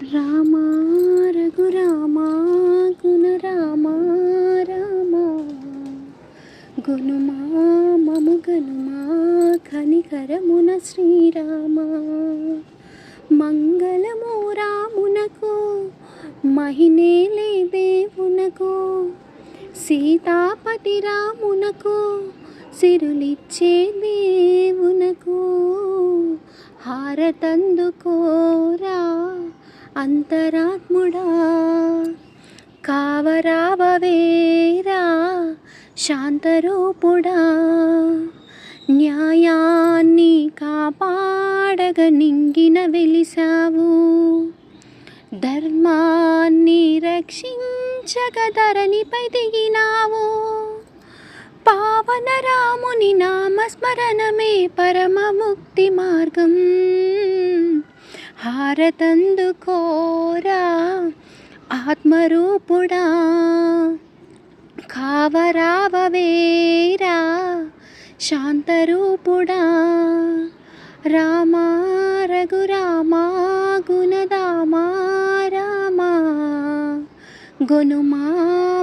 రామ రఘురామ గుణరామ రామ గుణమా మము గనుమా కనికరమున శ్రీరామ మంగళము రామునకు మహినేలే దేవునకు సీతాపతి రామునకు సిరులిచ్చే దేవునకు హారతందుకోరా అంతరాత్ముడా కావరావవేరా శాంతరూపుడా న్యాయాన్ని కాపాడగ నింగిన వెలిసావు ధర్మాన్ని రక్షించగ ధరణిపై దిగినావు పావన రాముని నామస్మరణమే పరమ ముక్తి మార్గం హారతందుకోరా ఆత్మరూపుడా కావరావవేరా శాంతరూపుడా రామ రఘురామ గుణదామ రామ గొనుమా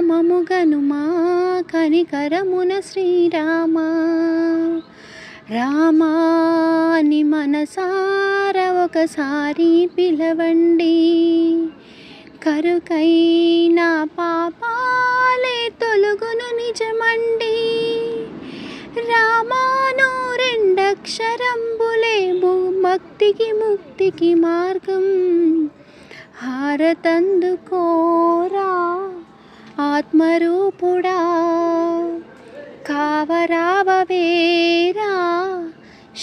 మము గనుమా కనికరమున శ్రీరామ రామాని మనసార ఒకసారి పిలవండి కరుకైన పాపాలే తొలుగును నిజమండి రామాను రెండక్షరంబులే భక్తికి ముక్తికి మార్గం హారతందుకోరా ఆత్మరూపుడా కావరావవేరా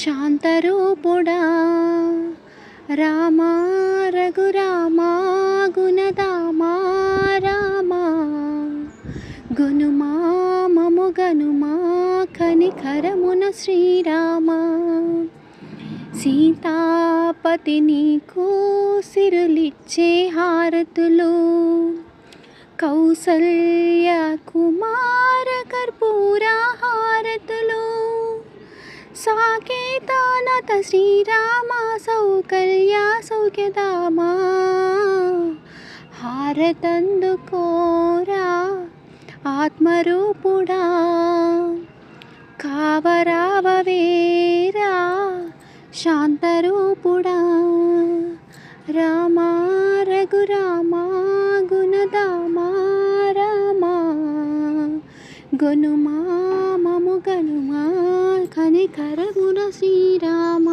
శాంతరూపుడా రామ రఘురామ గుణదామ రామ గుణమా మము గనుమా కనికరమున శ్రీరామ సీతాపతి నీకు సిరులిచ్చే హారతులు కౌసల్య కుమార కర్పూర హారతులు సాకేతానత శ్రీరామ సౌకల్య సౌఖ్యదామా హారతందుకోరా ఆత్మరూపుడా కావరావవేరా శాంతరూపుడా రామ రఘురామ గుణదామ రామ గొనుమా మము గనుమా కనికరమున శ్రీరామ